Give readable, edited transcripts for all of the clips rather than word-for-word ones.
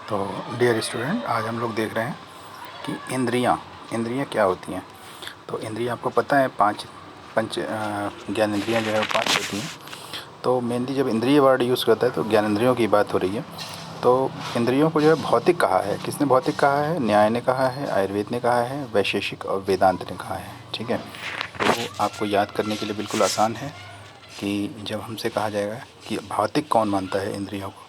तो dear student, आज हम लोग देख रहे हैं कि इंद्रियां क्या होती हैं। तो इंद्रियां आपको पता है पांच पंच ज्ञानेंद्रियां जो है वो पांच होती हैं। तो मेनली जब इंद्रिय वर्ड यूज़ करता है तो ज्ञानेंद्रियों की बात हो रही है। तो इंद्रियों को जो है भौतिक कहा है। किसने भौतिक कहा है? न्याय ने कहा है, आयुर्वेद ने कहा है, वैशेषिक और वेदांत ने कहा है। ठीक है, तो आपको याद करने के लिए बिल्कुल आसान है कि जब हमसे कहा जाएगा कि भौतिक कौन मानता है इंद्रियों को,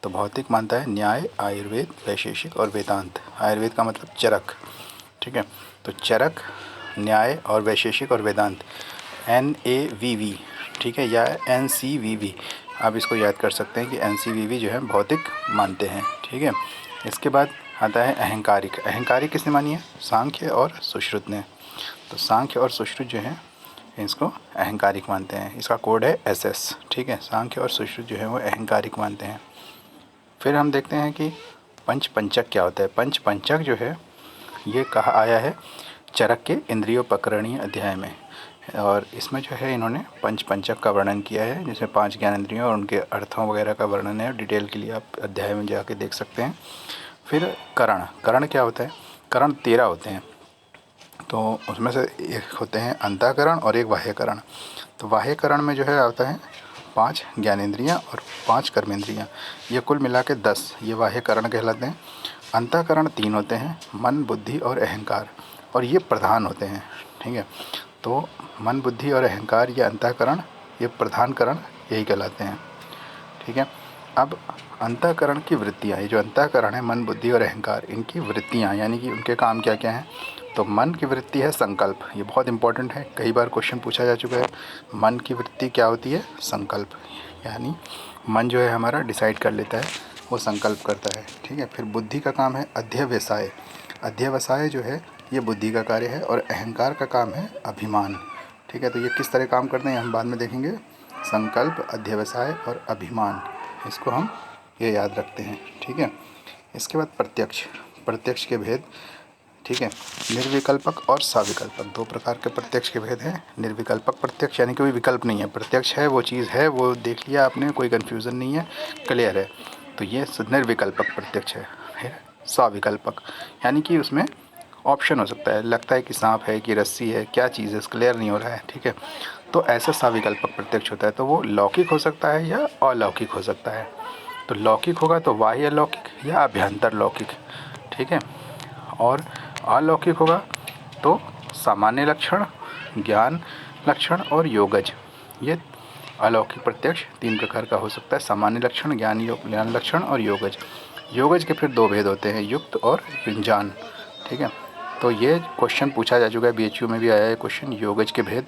तो भौतिक मानता है न्याय, आयुर्वेद, वैशेषिक और वेदांत। आयुर्वेद का मतलब चरक। ठीक है, तो चरक, न्याय और वैशेषिक और वेदांत, NAVV। ठीक है, या NCVV, आप इसको याद कर सकते हैं कि NCVV जो है भौतिक मानते हैं। ठीक है, इसके बाद आता है अहंकारिक। अहंकारिक किसने मानी है? सांख्य और सुश्रुत ने। तो सांख्य और सुश्रुत जो है इसको अहंकारिक मानते हैं। इसका कोड है SS। ठीक है, सांख्य और सुश्रुत जो है वो अहंकारिक मानते हैं। फिर हम देखते हैं कि पंचक क्या होता है। पंचक जो है ये कहा आया है चरक के इंद्रियोपकरणीय अध्याय में, और इसमें जो है इन्होंने पंचक का वर्णन किया है, जिसमें 5 ज्ञानेंद्रियों और उनके अर्थों वगैरह का वर्णन है। डिटेल के लिए आप अध्याय में जाके देख सकते हैं। फिर करण क्या होता है? करण 13 होते हैं। तो उसमें से एक होते हैं अंतःकरण और एक बाह्यकरण। तो बाह्यकरण में जो है आता है 5 ज्ञानेंद्रियाँ और 5 कर्मेंद्रियाँ, ये कुल मिला के 10 ये बाह्यकरण कहलाते हैं। अंतःकरण 3 होते हैं, मन, बुद्धि और अहंकार, और ये प्रधान होते हैं। ठीक है, तो मन, बुद्धि और अहंकार, ये अंतःकरण, ये प्रधान करण, यही कहलाते हैं। ठीक है, अब अंतःकरण की वृत्तियाँ, ये जो अंतःकरण है मन, बुद्धि और अहंकार, इनकी वृत्तियाँ यानी कि उनके काम क्या क्या हैं। तो मन की वृत्ति है संकल्प। ये बहुत इंपॉर्टेंट है, कई बार क्वेश्चन पूछा जा चुका है। मन की वृत्ति क्या होती है? संकल्प। यानी मन जो है हमारा डिसाइड कर लेता है, वो संकल्प करता है। ठीक है, फिर बुद्धि का काम है अध्यवसाय। अध्यवसाय जो है ये बुद्धि का कार्य है, और अहंकार का काम है अभिमान। ठीक है, तो ये किस तरह काम करते हैं हम बाद में देखेंगे। संकल्प, अध्यवसाय और अभिमान, इसको हम ये याद रखते हैं। ठीक है, इसके बाद प्रत्यक्ष के भेद। ठीक है, निर्विकल्पक और सविकल्पक, 2 प्रकार के प्रत्यक्ष के भेद हैं। निर्विकल्पक प्रत्यक्ष यानी कोई विकल्प नहीं है, प्रत्यक्ष है, वो चीज़ है, वो देख लिया आपने, कोई कन्फ्यूज़न नहीं है, क्लियर है। तो ये निर्विकल्पक प्रत्यक्ष है। सविकल्पक यानी कि उसमें ऑप्शन हो सकता है, लगता है कि सांप है कि रस्सी है, क्या चीज़ है, क्लियर नहीं हो रहा है। ठीक है, तो ऐसा सविकल्पक प्रत्यक्ष होता है। तो वो लौकिक हो सकता है या अलौकिक हो सकता है। तो लौकिक होगा तो बाह्य लौकिक या अभ्यंतर लौकिक। ठीक है, और अलौकिक होगा तो सामान्य लक्षण, ज्ञान लक्षण और योगज। ये अलौकिक प्रत्यक्ष 3 प्रकार का हो सकता है, सामान्य लक्षण, ज्ञान लक्षण और योगज। योगज के फिर 2 भेद होते हैं, युक्त और युंजान। ठीक है, तो ये क्वेश्चन पूछा जा चुका है, BHU में भी आया है क्वेश्चन, योगज के भेद।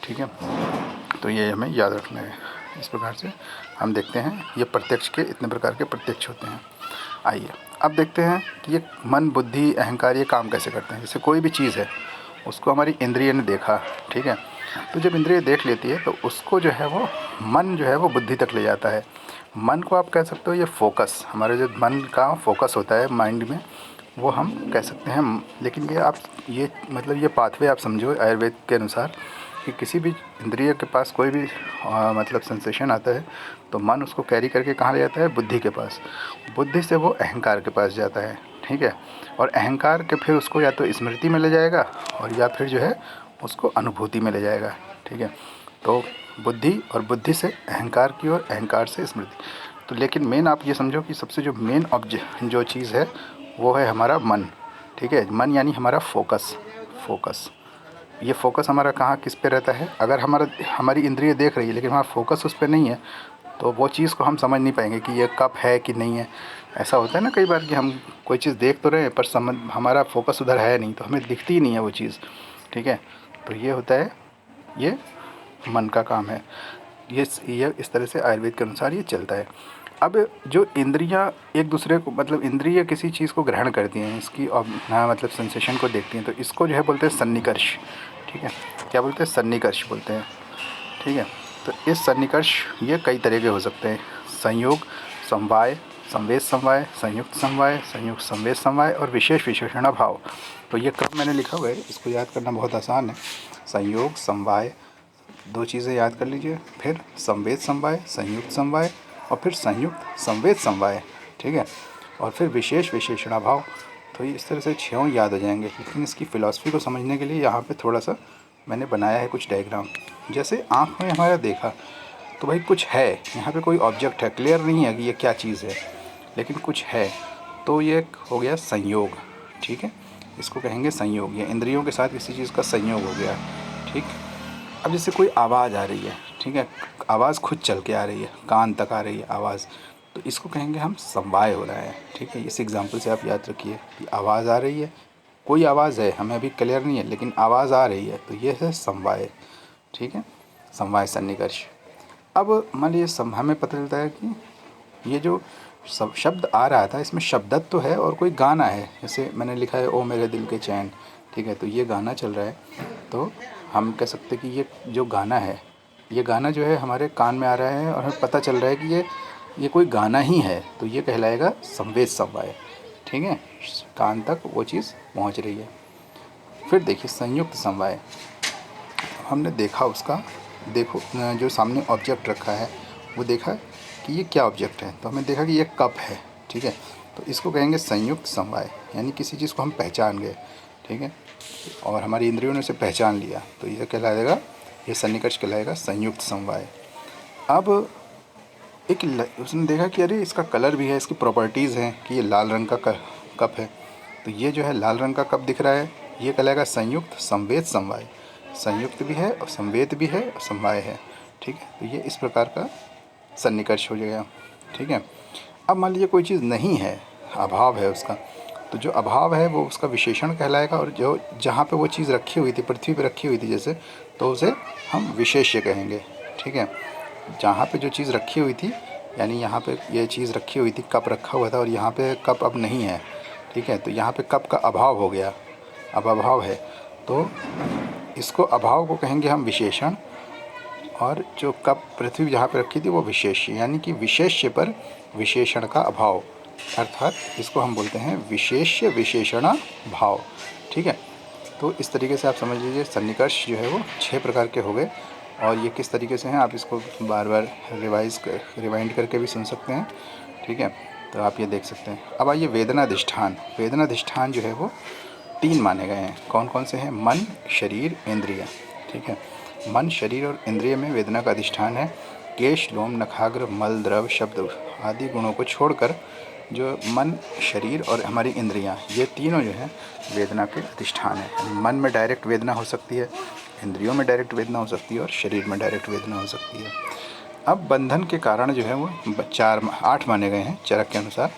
ठीक है, तो ये हमें याद रखना है। इस प्रकार से हम देखते हैं ये प्रत्यक्ष के इतने प्रकार के प्रत्यक्ष होते हैं। आइए अब देखते हैं कि ये मन, बुद्धि, अहंकार ये काम कैसे करते हैं। जैसे कोई भी चीज़ है, उसको हमारी इंद्रिय ने देखा। ठीक है, तो जब इंद्रिय देख लेती है तो उसको जो है वो मन जो है वो बुद्धि तक ले जाता है। मन को आप कह सकते हो ये फोकस, हमारे जो मन का फोकस होता है माइंड में, वो हम कह सकते हैं। लेकिन ये मतलब ये पाथवे आप समझो आयुर्वेद के अनुसार कि किसी भी इंद्रिय के पास कोई भी मतलब सेंसेशन आता है तो मन उसको कैरी करके कहाँ ले जाता है? बुद्धि के पास। बुद्धि से वो अहंकार के पास जाता है। ठीक है, और अहंकार के फिर उसको या तो स्मृति में ले जाएगा और या फिर जो है उसको अनुभूति में ले जाएगा। ठीक है, तो बुद्धि, और बुद्धि से अहंकार की ओर, अहंकार से स्मृति। तो लेकिन मेन आप ये समझो कि सबसे जो मेन जो चीज़ है वो है हमारा मन। ठीक है, मन यानी हमारा फोकस। ये फोकस हमारा कहाँ, किस पे रहता है? अगर हमारी इंद्रिय देख रही है लेकिन हमारा फोकस उस पे नहीं है, तो वो चीज़ को हम समझ नहीं पाएंगे कि ये कप है कि नहीं है। ऐसा होता है ना कई बार कि हम कोई चीज़ देख तो रहे हैं पर समझ, हमारा फोकस उधर है नहीं, तो हमें दिखती ही नहीं है वो चीज़। ठीक है, तो ये होता है, ये मन का काम है। ये इस तरह से आयुर्वेद के अनुसार ये चलता है। अब जो इंद्रियां एक दूसरे को, मतलब इंद्रिय किसी चीज़ को ग्रहण करती हैं, इसकी मतलब सेंसेशन को देखती हैं, तो इसको जो है बोलते हैं सन्निकर्ष। ठीक है, क्या बोलते हैं? सन्निकर्ष बोलते हैं। ठीक है, तो इस सन्निकर्ष ये कई तरह के हो सकते हैं। संयोग, समवाय, संवेद समवाय, संयुक्त समवाय, संयुक्त संवेद समवाय और विशेष विशेषण भाव। तो ये क्रम मैंने लिखा हुआ है, इसको याद करना बहुत आसान है। संयोग, समवाय, 2 चीज़ें याद कर लीजिए, फिर संवेद समवाय, संयुक्त समवाय और फिर संयुक्त संवेद समवाय। ठीक है, और फिर विशेष विशेषणाभाव। तो ये इस तरह से 6 याद हो जाएंगे। लेकिन इसकी फ़िलॉसफी को समझने के लिए यहाँ पे थोड़ा सा मैंने बनाया है कुछ डायग्राम। जैसे आँख में हमारा देखा तो भाई कुछ है, यहाँ पे कोई ऑब्जेक्ट है, क्लियर नहीं है कि ये क्या चीज़ है, लेकिन कुछ है, तो ये हो गया संयोग। ठीक है, इसको कहेंगे संयोग। या इंद्रियों के साथ किसी चीज़ का संयोग हो गया। ठीक, अब जैसे कोई आवाज़ आ रही है, ठीक है, आवाज़ खुद चल के आ रही है, कान तक आ रही है आवाज़, तो इसको कहेंगे हम समवाय हो रहा है। ठीक है, इस एग्जांपल से आप याद रखिए कि आवाज़ आ रही है, कोई आवाज़ है, हमें अभी क्लियर नहीं है, लेकिन आवाज़ आ रही है, तो ये है समवाय। ठीक है, समवाय सन्निकर्ष। अब मान लीजिए हमें पता चलता है कि ये जो सब शब्द आ रहा था, इसमें शब्दत्व तो है और कोई गाना है। जैसे मैंने लिखा है ओ मेरे दिल के चैन, ठीक है, तो ये गाना चल रहा है। तो हम कह सकते हैं कि ये जो गाना है, ये गाना जो है हमारे कान में आ रहा है और हमें पता चल रहा है कि ये कोई गाना ही है, तो ये कहलाएगा संवेद समवाय। ठीक है, कान तक वो चीज़ पहुंच रही है। फिर देखिए संयुक्त समवाय, हमने देखा उसका, देखो जो सामने ऑब्जेक्ट रखा है वो देखा कि ये क्या ऑब्जेक्ट है, तो हमें देखा कि ये कप है। ठीक है, तो इसको कहेंगे संयुक्त समवाय, यानी किसी चीज़ को हम पहचान गए। ठीक है, और हमारी इंद्रियों ने उसे पहचान लिया, तो ये कहलाएगा, ये सन्निकर्ष कहलाएगा संयुक्त समवाय। अब उसने देखा कि अरे इसका कलर भी है, इसकी प्रॉपर्टीज़ हैं कि ये लाल रंग का कप है, तो ये जो है लाल रंग का कप दिख रहा है, ये कहलाएगा संयुक्त संवेद समवाय। संयुक्त भी है और संवेद भी है और समवाय है। ठीक है, तो ये इस प्रकार का सन्निकर्ष हो जाएगा। ठीक है, अब मान लीजिए कोई चीज़ नहीं है, अभाव है उसका, तो जो अभाव है वो उसका विशेषण कहलाएगा, और जो जहाँ पे वो चीज़ रखी हुई थी, पृथ्वी पे रखी हुई थी जैसे, तो उसे हम विशेष्य कहेंगे। ठीक है, जहाँ पे जो चीज़ रखी हुई थी, यानी यहाँ पे ये चीज़ रखी हुई थी, कप रखा हुआ था और यहाँ पे कप अब नहीं है। ठीक है, तो यहाँ पे कप का अभाव हो गया, अब अभाव है, तो इसको अभाव को कहेंगे हम विशेषण, और जो कप पृथ्वी जहाँ पे रखी थी वो विशेष्य, यानी कि विशेष्य पर विशेषण का अभाव, अर्थात इसको हम बोलते हैं विशेष्य विशेषण भाव। ठीक है, तो इस तरीके से आप समझ लीजिए सन्निकर्ष जो है वो 6 प्रकार के हो गए, और ये किस तरीके से हैं आप इसको बार बार रिवाइंड करके भी सुन सकते हैं। ठीक है, तो आप ये देख सकते हैं। अब आइए वेदनाधिष्ठान। वेदनाधिष्ठान जो है वो 3 माने गए हैं। कौन कौन से हैं? मन, शरीर, इंद्रिय। ठीक है, मन, शरीर और इंद्रिय में वेदना का अधिष्ठान है। केश, लोम, नखाग्र, मल, द्रव, शब्द आदि गुणों को छोड़कर जो मन, शरीर और हमारी इंद्रियां, ये तीनों जो हैं वेदना के अधिष्ठान है। मन में डायरेक्ट वेदना हो सकती है, इंद्रियों में डायरेक्ट वेदना हो सकती है और शरीर में डायरेक्ट वेदना हो सकती है। अब बंधन के कारण जो है वो 8 माने गए हैं चरक के अनुसार।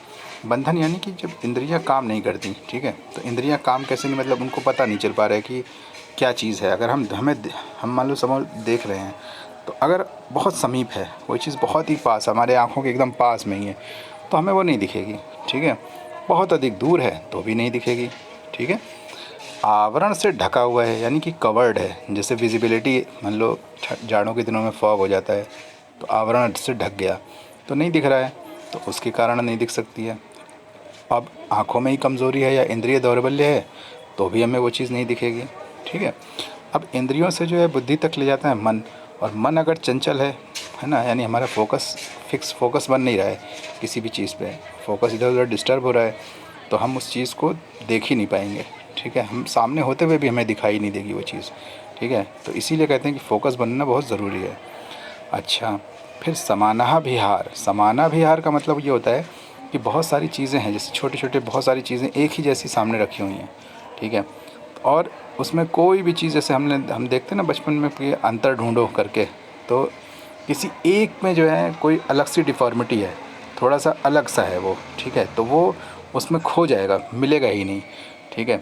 बंधन यानी कि जब इंद्रियां काम नहीं करती। ठीक है, तो इंद्रियां काम कैसे नहीं, मतलब उनको पता नहीं चल पा रहा है कि क्या चीज़ है। अगर हम मान लो समझ देख रहे हैं, तो अगर बहुत समीप है कोई चीज़, बहुत ही पास, हमारे आँखों के एकदम पास में ही है, तो हमें वो नहीं दिखेगी। ठीक है, बहुत अधिक दूर है तो भी नहीं दिखेगी। ठीक है, आवरण से ढका हुआ है यानी कि कवर्ड है, जैसे विजिबिलिटी मान लो जाड़ों के दिनों में फॉग हो जाता है, तो आवरण से ढक गया तो नहीं दिख रहा है, तो उसके कारण नहीं दिख सकती है। अब आँखों में ही कमज़ोरी है या इंद्रिय दौर्बल्य है तो भी हमें वो चीज़ नहीं दिखेगी। ठीक है, अब इंद्रियों से जो है बुद्धि तक ले जाता है मन, और मन अगर चंचल है ना, यानी हमारा फोकस बन नहीं रहा है किसी भी चीज़ पे, फोकस इधर उधर डिस्टर्ब हो रहा है, तो हम उस चीज़ को देख ही नहीं पाएंगे। ठीक है, हम सामने होते हुए भी हमें दिखाई नहीं देगी वो चीज़। ठीक है, तो इसीलिए कहते हैं कि फोकस बनना बहुत ज़रूरी है। अच्छा, फिर समानाभिहार। समानाभिहार का मतलब ये होता है कि बहुत सारी चीज़ें हैं, जैसे छोटे छोटे बहुत सारी चीज़ें एक ही जैसी सामने रखी हुई हैं। ठीक है, और उसमें कोई भी चीज़, जैसे हम देखते हैं ना बचपन में कि अंतर ढूंढो करके, तो किसी एक में जो है कोई अलग सी डिफ़ॉर्मिटी है, थोड़ा सा अलग सा है वो। ठीक है, तो वो उसमें खो जाएगा, मिलेगा ही नहीं। ठीक है,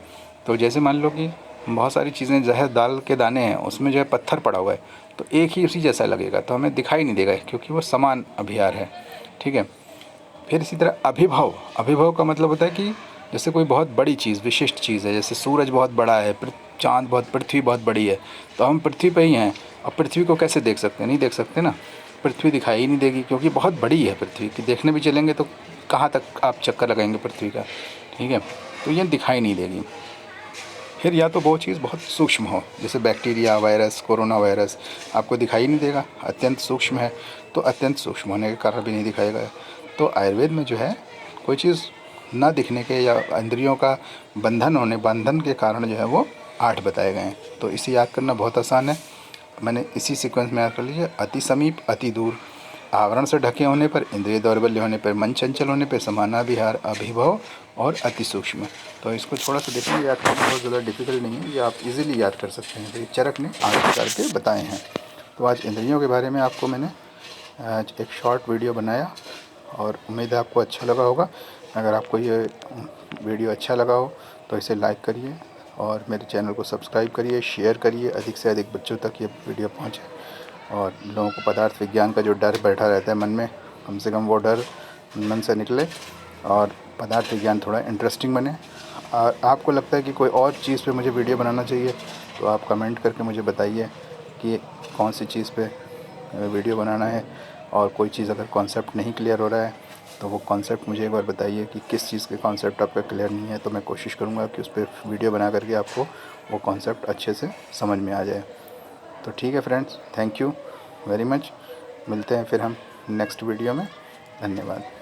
तो जैसे मान लो कि बहुत सारी चीज़ें, जैसे दाल के दाने हैं, उसमें जो है पत्थर पड़ा हुआ है, तो एक ही उसी जैसा लगेगा, तो हमें दिखाई नहीं देगा क्योंकि वो समान अभिहार है। ठीक है, फिर इसी तरह अभिभव का मतलब होता है कि जैसे कोई बहुत बड़ी चीज़, विशिष्ट चीज़ है, जैसे सूरज बहुत बड़ा है, चाँद पृथ्वी बहुत बड़ी है, तो हम पृथ्वी पे ही हैं, अब पृथ्वी को कैसे देख सकते हैं? नहीं देख सकते ना, पृथ्वी दिखाई ही नहीं देगी क्योंकि बहुत बड़ी है पृथ्वी, कि देखने भी चलेंगे तो कहाँ तक आप चक्कर लगाएंगे पृथ्वी का। ठीक है, तो ये दिखाई नहीं देगी। फिर या तो वो चीज़ बहुत सूक्ष्म हो, जैसे बैक्टीरिया, वायरस, कोरोना वायरस, आपको दिखाई नहीं देगा, अत्यंत सूक्ष्म है, तो अत्यंत सूक्ष्म होने के कारण भी नहीं दिखाएगा। तो आयुर्वेद में जो है कोई चीज़ न दिखने के या इंद्रियों का बंधन के कारण जो है वो 8 बताए गए हैं। तो इसे याद करना बहुत आसान है। मैंने इसी सीक्वेंस में याद कर लीजिए। अति समीप, अति दूर, आवरण से ढके होने पर, इंद्रिय दौर्बल्य होने पर, मन चंचल होने पर, समानाधिहार, अभिभव और अति सूक्ष्म। तो इसको थोड़ा सा देखेंगे, याद करना बहुत ज़्यादा डिफिकल्ट नहीं है, ये आप इजीली याद कर सकते हैं। तो ये चरक ने आगे करके बताए हैं। तो आज इंद्रियों के बारे में आपको मैंने आज एक शॉर्ट वीडियो बनाया और उम्मीद है आपको अच्छा लगा होगा। अगर आपको ये वीडियो अच्छा लगा हो तो इसे लाइक करिए और मेरे चैनल को सब्सक्राइब करिए, शेयर करिए, अधिक से अधिक बच्चों तक ये वीडियो पहुँचे और लोगों को पदार्थ विज्ञान का जो डर बैठा रहता है मन में, कम से कम वो डर मन से निकले और पदार्थ विज्ञान थोड़ा इंटरेस्टिंग बने। आपको लगता है कि कोई और चीज़ पे मुझे वीडियो बनाना चाहिए तो आप कमेंट करके मुझे बताइए कि कौन सी चीज़ पे वीडियो बनाना है। और कोई चीज़ अगर कॉन्सेप्ट नहीं क्लियर हो रहा है तो वो कॉन्सेप्ट मुझे एक बार बताइए कि किस चीज़ के कॉन्सेप्ट आपका क्लियर नहीं है, तो मैं कोशिश करूँगा कि उस पर वीडियो बना करके आपको वो कॉन्सेप्ट अच्छे से समझ में आ जाए। तो ठीक है friends, thank you very much. मिलते हैं फिर हम नेक्स्ट वीडियो में। धन्यवाद।